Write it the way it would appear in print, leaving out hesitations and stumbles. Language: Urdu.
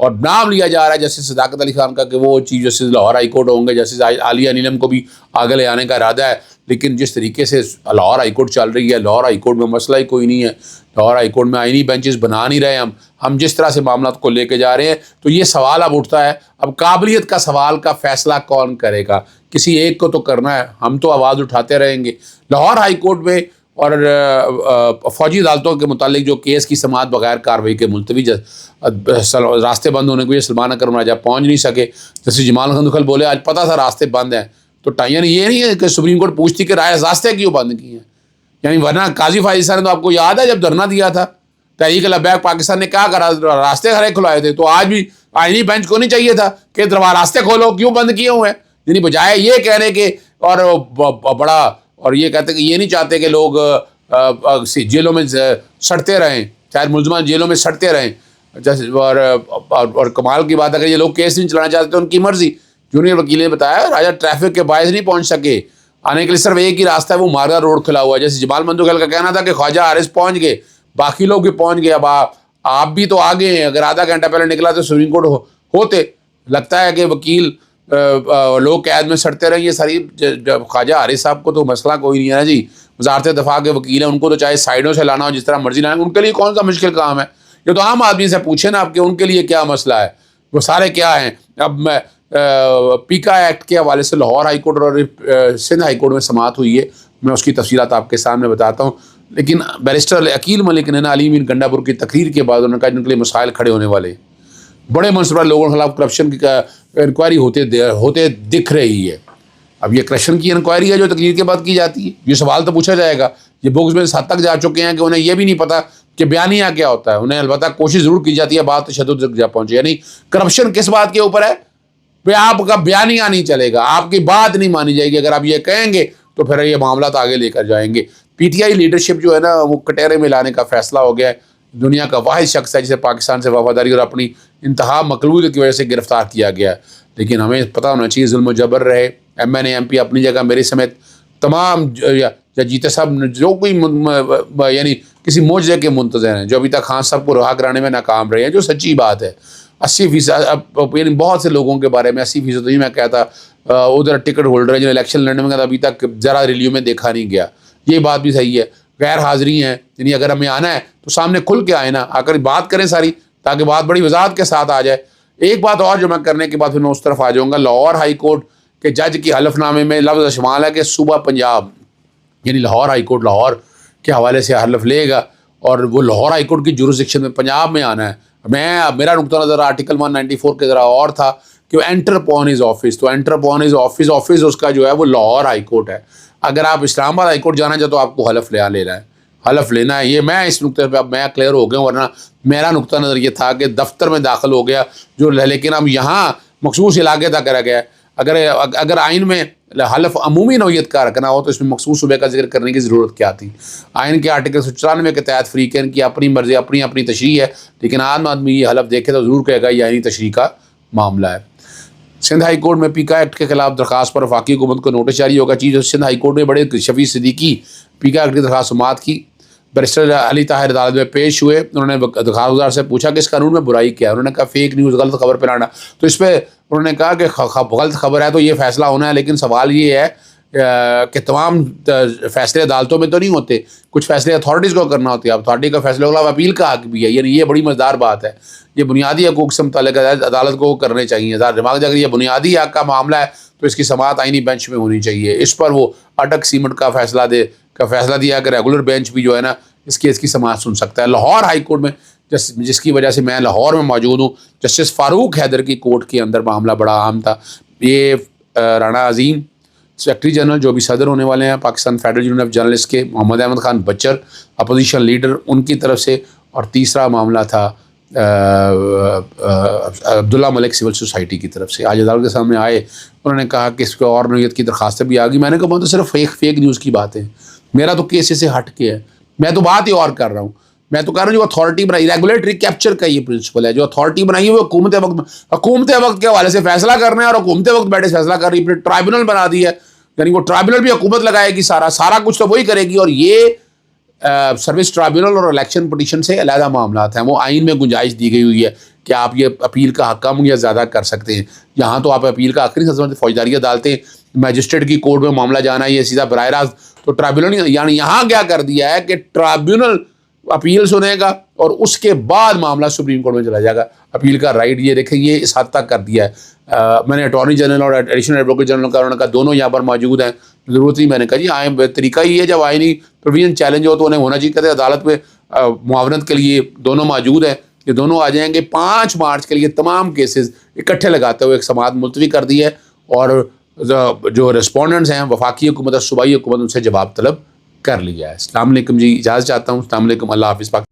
اور نام لیا جا رہا ہے جسٹس صداقت علی خان کا کہ وہ chief justice Lahore high court ہوں گے. جسٹس عالیہ نیلم کو بھی آگے لے آنے کا ارادہ ہے. لیکن جس طریقے سے لاہور ہائی کورٹ چل رہی ہے, لاہور ہائی کورٹ میں مسئلہ ہی کوئی نہیں ہے. لاہور ہائی کورٹ میں آئینی بینچز بنا نہیں رہے ہم جس طرح سے معاملات کو لے کے جا رہے ہیں. تو یہ سوال اب اٹھتا ہے, اب قابلیت کا سوال کا فیصلہ کون کرے گا؟ کسی ایک کو تو کرنا ہے. ہم تو آواز اٹھاتے رہیں گے. لاہور ہائی کورٹ میں اور فوجی عدالتوں کے متعلق جو کیس کی سماعت بغیر کارروائی کے ملتوی راستے بند ہونے کو یہ سلمان اکرم راجہ پہنچ نہیں سکے. جیسے جمال خندخل بولے آج پتہ تھا راستے بند ہیں, تو یعنی یہ نہیں ہے کہ سپریم کورٹ پوچھتی کہ راستے کیوں بند کیے ہیں. یعنی ورنہ قاضی فائز صاحب نے تو آپ کو یاد ہے جب دھرنا دیا تھا تحریک لبیک پاکستان نے کیا کرا, راستے کھڑے کھلائے تھے. تو آج بھی آئینی بینچ کو نہیں چاہیے تھا کہ راستے کھولو, کیوں بند کیے ہوئے ہیں؟ یعنی بجائے یہ کہنے کے اور بڑا اور یہ کہتے کہ یہ نہیں چاہتے کہ لوگ جیلوں میں سڑتے رہیں, چاہے ملزمان جیلوں میں سڑتے رہیں. اور کمال کی بات ہے کہ یہ لوگ کیس نہیں چلانا چاہتے تو ان کی مرضی. جونیئر وکیل نے بتایا راجہ ٹریفک کے باعث نہیں پہنچ سکے, آنے کے لیے صرف ایک ہی راستہ ہے, وہ مارگا روڈ کھلا ہوا ہے. جیسے جمال خندخل کا کہنا تھا کہ خواجہ حارث پہنچ گئے, باقی لوگ بھی پہنچ گئے, اب آپ بھی تو آگے ہیں. اگر آدھا گھنٹہ پہلے نکلا تو سپریم کورٹ ہوتے. لگتا ہے کہ وکیل لوگ قید میں سڑتے رہیں. یہ ساری خواجہ حارث صاحب کو تو مسئلہ کوئی نہیں ہے نا جی, وزارت دفاع کے وکیل ہیں, ان کو تو چاہے سائڈوں سے لانا ہو جس طرح مرضی لانا, ان کے لیے کون سا مشکل کام ہے؟ یہ تو عام آدمی سے پوچھیں نا آپ کہ ان کے لیے کیا مسئلہ ہے, وہ سارے کیا ہیں. اب میں پیکا ایکٹ کے حوالے سے لاہور ہائی کورٹ اور سندھ ہائی کورٹ میں سماعت ہوئی ہے, میں اس کی تفصیلات آپ کے سامنے بتاتا ہوں. لیکن بیرسٹر عقیل ملک نے نا علیم گنڈا پور کی تقریر کے بعد انہوں نے کہا جن کے لیے مسائل کھڑے ہونے والے بڑے منصوبہ لوگوں کے خلاف کرپشن کی انکوائری ہوتے دکھ رہی ہے. اب یہ کرپشن کی انکوائری ہے جو تقریر کے بعد کی جاتی ہے. یہ سوال تو پوچھا جائے گا. یہ بکس میں اس حد تک جا چکے ہیں کہ انہیں یہ بھی نہیں پتہ کہ بیانیہ کیا ہوتا ہے. انہیں البتہ کوشش ضرور کی جاتی ہے بات تشدد تک جا پہنچے. یعنی کرپشن کس بات کے اوپر ہے؟ پہ آپ کا بیانیہ نہیں چلے گا, آپ کی بات نہیں مانی جائے گی. اگر آپ یہ کہیں گے تو پھر یہ معاملات آگے لے کر جائیں گے. پی ٹی آئی لیڈرشپ جو ہے نا وہ کٹہرے میں لانے کا فیصلہ ہو گیا ہے. دنیا کا واحد شخص ہے جسے پاکستان سے وفاداری اور اپنی انتہا مقبولیت کی وجہ سے گرفتار کیا گیا ہے. لیکن ہمیں پتہ ہونا چاہیے ظلم و جبر رہے. M N A M P اپنی جگہ, میرے سمیت تمام یا جیتے صاحب جو کوئی یعنی کسی معجزے کے منتظر ہیں جو ابھی تک خان صاحب کو رہا کرانے میں ناکام رہے ہیں, جو سچی بات ہے. 80% یعنی بہت سے لوگوں کے بارے میں 80% ہی میں کہتا ادھر ٹکٹ ہولڈر ہے جو الیکشن لڑنے میں ابھی تک ذرا ریلیو میں دیکھا نہیں گیا. یہ بات بھی صحیح ہے. غیر حاضری ہیں, یعنی اگر ہمیں آنا ہے تو سامنے کھل کے آئے نا, آ کر بات کریں ساری, تاکہ بات بڑی وضاحت کے ساتھ آ جائے. ایک بات اور جو میں کرنے کے بعد پھر میں اس طرف آ جاؤں گا, لاہور ہائی کورٹ کے جج کی حلف نامے میں لفظ شمال ہے کہ صوبہ پنجاب, یعنی لاہور ہائی کورٹ لاہور کے حوالے سے حلف لے گا اور وہ لاہور ہائی کورٹ کی جورسڈکشن میں پنجاب میں آنا ہے. میرا نقطہ نظر آرٹیکل 194 کے ذرا اور تھا کہ وہ انٹر اپون ہز آفس, تو انٹر اپون ہز آفس اس کا جو ہے وہ لاہور ہائی کورٹ ہے. اگر آپ اسلام آباد ہائی کورٹ جانا چاہتے تو آپ کو حلف لینا ہے, حلف لینا ہے. یہ میں اس نقطے پہ اب میں کلیئر ہو گیا, ورنہ میرا نقطہ نظر یہ تھا کہ دفتر میں داخل ہو گیا جو, لیکن اب یہاں مخصوص علاقے تک کرا گیا. اگر آئین میں حلف عمومی نوعیت کا رکھنا ہو تو اس میں مخصوص صوبے کا ذکر کرنے کی ضرورت کیا تھی؟ آئین کے آرٹیکل 94 کے تحت فریقین کی اپنی مرضی اپنی تشریح ہے, لیکن عام آدمی یہ حلف دیکھے تو ضرور کہے گا یہ آئینی تشریح کا معاملہ ہے. سندھ ہائی کورٹ میں پیکا ایکٹ کے خلاف درخواست پر وفاقی حکومت کو نوٹس جاری ہوگا. Chief justice Sindh high court نے بڑے شفیع صدیقی پیکا ایکٹ کی درخواست سماعت کی. بیرسٹر علی طاہر عدالت میں پیش ہوئے. انہوں نے درخواست گزار سے پوچھا کہ اس قانون میں برائی کیا ہے. انہوں نے کہا فیک نیوز, غلط خبر پھیلانا. تو اس پہ انہوں نے کہا کہ غلط خبر ہے تو یہ فیصلہ ہونا ہے, لیکن سوال یہ ہے کہ تمام فیصلے عدالتوں میں تو نہیں ہوتے, کچھ فیصلے اتھارٹیز کو کرنا ہوتے ہیں. اتھارٹی کا فیصلے کے خلاف اپیل کا حق بھی ہے. یعنی یہ بڑی مزیدار بات ہے. یہ بنیادی حقوق سے متعلق عدالت کو کرنے چاہیے. دماغ اگر یہ بنیادی حق کا معاملہ ہے تو اس کی سماعت آئینی بینچ میں ہونی چاہیے. اس پر وہ اٹک سیمنٹ کا فیصلہ دیا کہ ریگولر بینچ بھی جو ہے نا اس کی سماعت سن سکتا ہے. لاہور ہائی کورٹ میں جس کی وجہ سے میں لاہور میں موجود ہوں, جسٹس فاروق حیدر کی کورٹ کے اندر معاملہ بڑا اہم تھا. یہ رانا عظیم سیکرٹری جنرل جو بھی صدر ہونے والے ہیں Pakistan federal union of journalist کے, محمد احمد خان بچر اپوزیشن لیڈر, ان کی طرف سے. اور تیسرا معاملہ تھا عبداللہ ملک سول سوسائٹی کی طرف سے. آج عدالت کے سامنے آئے, انہوں نے کہا کہ اس کو اور نوعیت کی درخواستیں بھی آ گئی. میں نے کہا تو صرف فیک نیوز کی بات ہے, میرا تو کیس سے ہٹ کے ہے, میں تو بات ہی اور کر رہا ہوں. میں تو کہہ رہا ہوں جو اتھارٹی بنائی, ریگولیٹری کیپچر کا یہ پرنسپل ہے. جو اتھارٹی بنائی ہے وہ حکومت وقت کے حوالے سے فیصلہ کرنا ہے, اور حکومت وقت بیٹھے فیصلہ کر رہی ہے. پھر ٹرائبونل بنا دی ہے, یعنی وہ ٹرائبونل بھی حکومت لگائے گی, سارا کچھ تو وہی کرے گی. اور یہ سروس ٹرائبونل اور الیکشن پٹیشن سے علیحدہ معاملات ہیں, وہ آئین میں گنجائش دی گئی ہوئی ہے کہ آپ یہ اپیل کا حق کم یا زیادہ کر سکتے ہیں. یہاں تو آپ اپیل کا آخری خدمت فوجداری عدالتیں میجسٹریٹ کی کورٹ میں معاملہ جانا ہے یہ سیدھا براہ راست تو ٹرائبیونل, یعنی یہاں کیا کر دیا ہے کہ ٹرائبیونل اپیل سنے گا اور اس کے بعد معاملہ سپریم کورٹ میں چلا جائے گا. اپیل کا رائٹ یہ دیکھیں یہ اس حد تک کر دیا ہے. میں نے اٹارنی جنرل اور ایڈیشنل ایڈوکیٹ جنرل کا انہوں نے کہا دونوں یہاں پر موجود ہیں, ضرورت نہیں. میں نے کہا جی آئیں, طریقہ یہ ہے جب آئینی پروویژن چیلنج ہو تو انہیں ہونا چاہیے. کہتے ہیں عدالت میں معاونت کے لیے دونوں موجود ہیں, یہ دونوں آ جائیں گے. 5 مارچ کے لیے تمام کیسز اکٹھے لگاتے ہوئے ایک سماعت ملتوی کر دی ہے اور جو رسپونڈنٹس ہیں وفاقی حکومت اور صوبائی حکومت ان سے جواب طلب کر لیا ہے. السلام علیکم جی, اجازت چاہتا ہوں. السلام علیکم, اللہ حافظ.